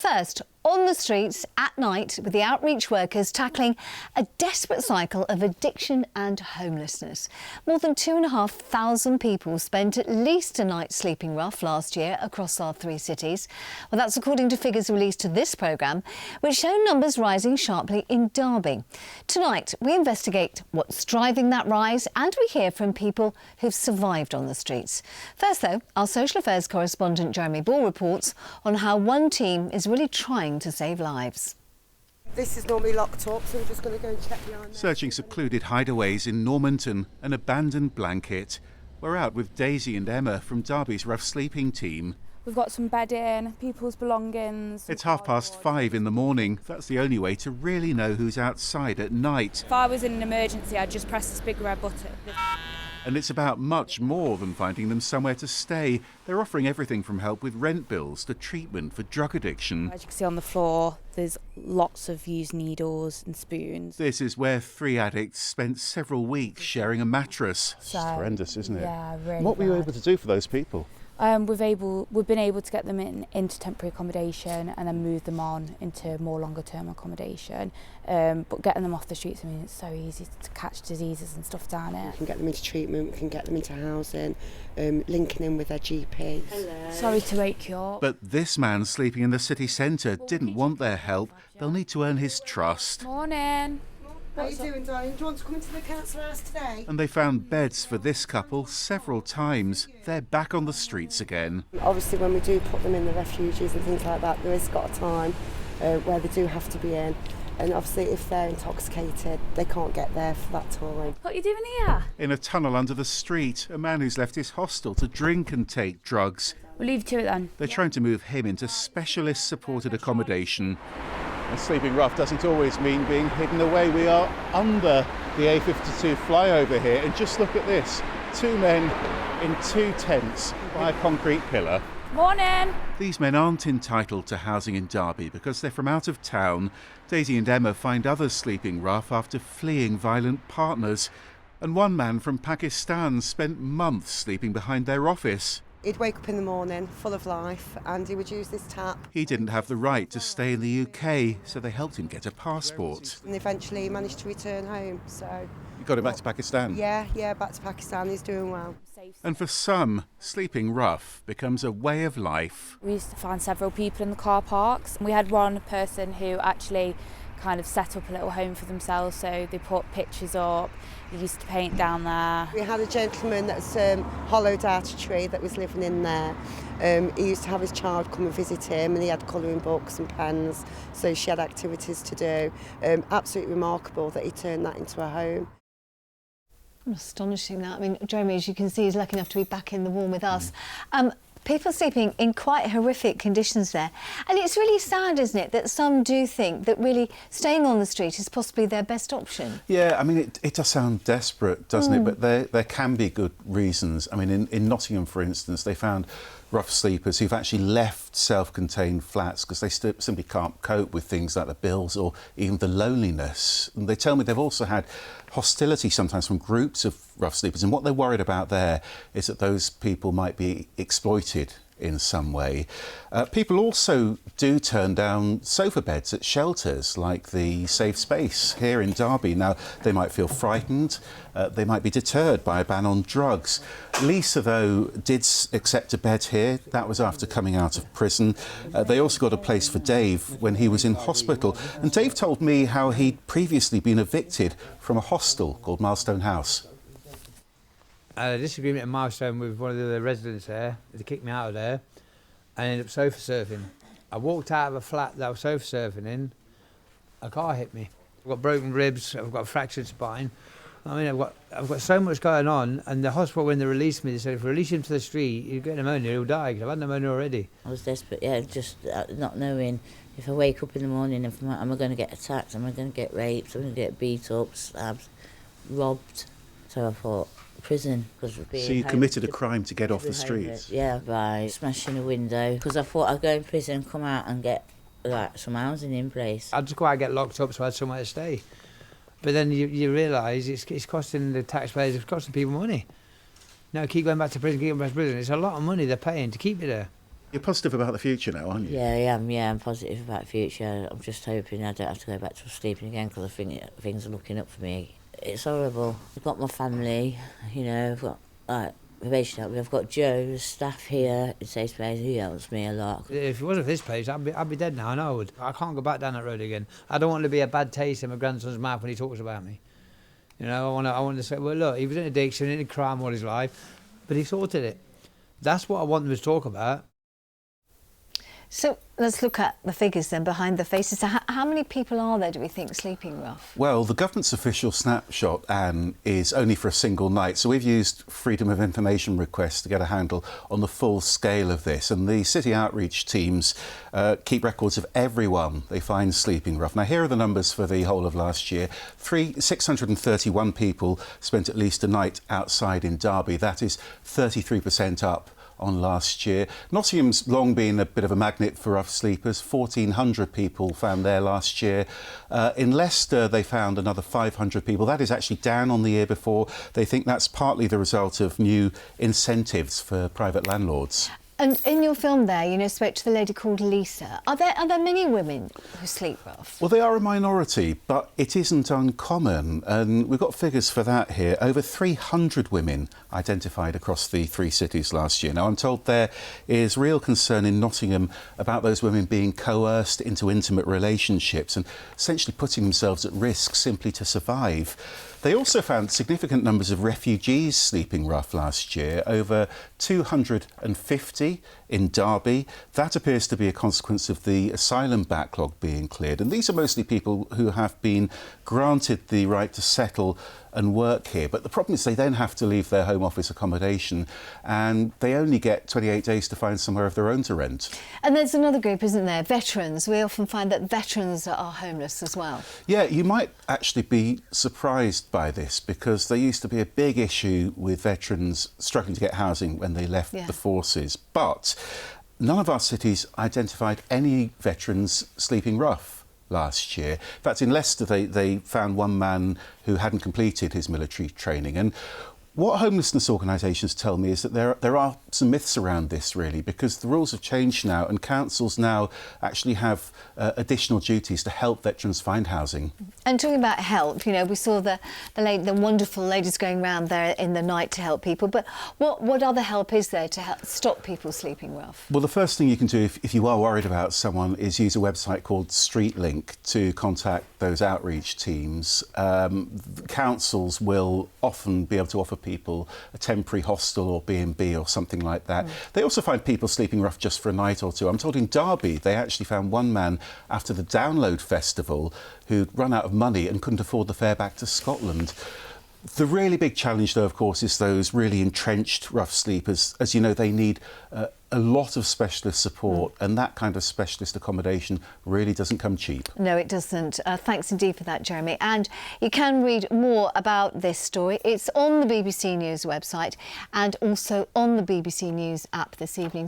first, on the streets at night with the outreach workers tackling a desperate cycle of addiction and homelessness. More than 2,500 people spent at least a night sleeping rough last year across our 3 cities. Well, that's according to figures released to this programme, which show numbers rising sharply in Derby. Tonight, we investigate what's driving that rise and we hear from people who've survived on the streets. First, though, our social affairs correspondent Jeremy Ball reports on how one team is really trying to save lives. This is normally locked up, so we're just going to go and check behind there. Searching secluded hideaways in Normanton, an abandoned blanket. We're out with Daisy and Emma from Derby's Rough Sleeping team. We've got some bedding, people's belongings. It's 5:30 in the morning. That's the only way to really know who's outside at night. If I was in an emergency, I'd just press this big red button. And it's about much more than finding them somewhere to stay. They're offering everything from help with rent bills to treatment for drug addiction. As you can see on the floor, there's lots of used needles and spoons. This is where 3 addicts spent several weeks sharing a mattress. It's horrendous, isn't it? Yeah, really. What were you bad. able to do for those people? We've been able to get them into temporary accommodation and then move them on into more longer term accommodation. But getting them off the streets, I mean, it's so easy to catch diseases and stuff down here. We can get them into treatment, we can get them into housing, linking in with their GP. Hello. Sorry to wake you up. But this man sleeping in the city centre didn't want their help. They'll need to earn his trust. Morning. How are you doing, darling? Do you want to come into the council house today? And they found beds for this couple several times. They're back on the streets again. Obviously, when we do put them in the refuges and things like that, there is got a time where they do have to be in. And obviously, if they're intoxicated, they can't get there for that time. What are you doing here? In a tunnel under the street, a man who's left his hostel to drink and take drugs. We'll leave you to it then. They're trying to move him into specialist-supported accommodation. And sleeping rough doesn't always mean being hidden away. We are under the A52 flyover here, and just look at this. 2 men in 2 tents by a concrete pillar. Morning. These men aren't entitled to housing in Derby because they're from out of town. Daisy and Emma find others sleeping rough after fleeing violent partners. And one man from Pakistan spent months sleeping behind their office. He'd wake up in the morning, full of life, and he would use this tap. He didn't have the right to stay in the UK, so they helped him get a passport. And eventually he managed to return home, so... You got him back to Pakistan? Yeah, back to Pakistan. He's doing well. And for some, sleeping rough becomes a way of life. We used to find several people in the car parks. We had one person who actually kind of set up a little home for themselves, so they put pictures up. They used to paint down there. We had a gentleman that's hollowed out a tree that was living in there. He used to have his child come and visit him, and he had colouring books and pens, so she had activities to do. Absolutely remarkable that he turned that into a home. Astonishing that. I mean, Jeremy, as you can see, is lucky enough to be back in the warm with us. People sleeping in quite horrific conditions there. And it's really sad, isn't it, that some do think that really staying on the street is possibly their best option. Yeah, I mean, it does sound desperate, doesn't it? But there can be good reasons. I mean, in Nottingham, for instance, they found rough sleepers who've actually left self-contained flats because they simply can't cope with things like the bills or even the loneliness. And they tell me they've also had hostility sometimes from groups of rough sleepers, and what they're worried about there is that those people might be exploited in some way. People also do turn down sofa beds at shelters like the Safe Space here in Derby. Now, they might feel frightened, they might be deterred by a ban on drugs. Lisa, though, did accept a bed here. That was after coming out of prison. They also got a place for Dave when he was in hospital. And Dave told me how he'd previously been evicted from a hostel called Milestone House. I had a disagreement at Milestone with one of the residents there. They kicked me out of there. I ended up sofa surfing. I walked out of a flat that I was sofa surfing in. A car hit me. I've got broken ribs. I've got a fractured spine. I mean, I've got so much going on. And the hospital, when they released me, they said if we release him to the street, you get pneumonia, he'll die. Because I've had pneumonia already. I was desperate. Yeah, just not knowing if I wake up in the morning, am I going to get attacked? Am I going to get raped? Am I going to get beat up, stabbed, robbed? So I thought, prison. So you committed a crime to get off the streets? Yeah, by smashing a window. Because I thought I'd go in prison and come out and get some housing in place. I'd just go out and get locked up so I had somewhere to stay. But then you realise it's costing the taxpayers, it's costing people money. Now keep going back to prison, keep going back to prison. It's a lot of money they're paying to keep you there. You're positive about the future now, aren't you? Yeah, I am. Yeah, I'm positive about the future. I'm just hoping I don't have to go back to sleeping again because I think things are looking up for me. It's horrible. I've got my family, you know, I've got like probation help me. I've got Joe's staff here in Safe Space who helps me a lot. If it wasn't for this place, I'd be dead now, I know I would. I can't go back down that road again. I don't want to be a bad taste in my grandson's mouth when he talks about me. You know, I want to say, well, look, he was in addiction, in crime all his life, but he sorted it. That's what I want them to talk about. So let's look at the figures then behind the faces. So how many people are there, do we think, sleeping rough? Well, the government's official snapshot, Anne, is only for a single night. So we've used freedom of information requests to get a handle on the full scale of this. And the city outreach teams keep records of everyone they find sleeping rough. Now, here are the numbers for the whole of last year. 631 people spent at least a night outside in Derby. That is 33% up on last year. Nottingham's long been a bit of a magnet for rough sleepers. 1,400 people found there last year. In Leicester, they found another 500 people. That is actually down on the year before. They think that's partly the result of new incentives for private landlords. And in your film there, you know, spoke to the lady called Lisa. Are there many women who sleep rough? Well, they are a minority, but it isn't uncommon. And we've got figures for that here. Over 300 women identified across the 3 cities last year. Now, I'm told there is real concern in Nottingham about those women being coerced into intimate relationships and essentially putting themselves at risk simply to survive. They also found significant numbers of refugees sleeping rough last year, over 250 in Derby. That appears to be a consequence of the asylum backlog being cleared. And these are mostly people who have been granted the right to settle and work here. But the problem is they then have to leave their home office accommodation and they only get 28 days to find somewhere of their own to rent. And there's another group, isn't there? Veterans. We often find that veterans are homeless as well. Yeah, you might actually be surprised by this because there used to be a big issue with veterans struggling to get housing when they left the forces. But none of our cities identified any veterans sleeping rough last year. In fact, in Leicester, they found one man who hadn't completed his military training. And what homelessness organisations tell me is that there are some myths around this, really, because the rules have changed now and councils now actually have additional duties to help veterans find housing. And talking about help, you know, we saw the wonderful ladies going around there in the night to help people, but what other help is there to help stop people sleeping rough? Well, the first thing you can do if you are worried about someone is use a website called StreetLink to contact those outreach teams. Councils will often be able to offer people a temporary hostel or B&B or something like that. They also find people sleeping rough just for a night or two. I'm told in Derby they actually found one man after the Download Festival who'd run out of money and couldn't afford the fare back to Scotland. The really big challenge, though, of course, is those really entrenched rough sleepers. As you know, they need a lot of specialist support, and that kind of specialist accommodation really doesn't come cheap. No, it doesn't. Thanks indeed for that, Jeremy. And you can read more about this story. It's on the BBC News website and also on the BBC News app this evening.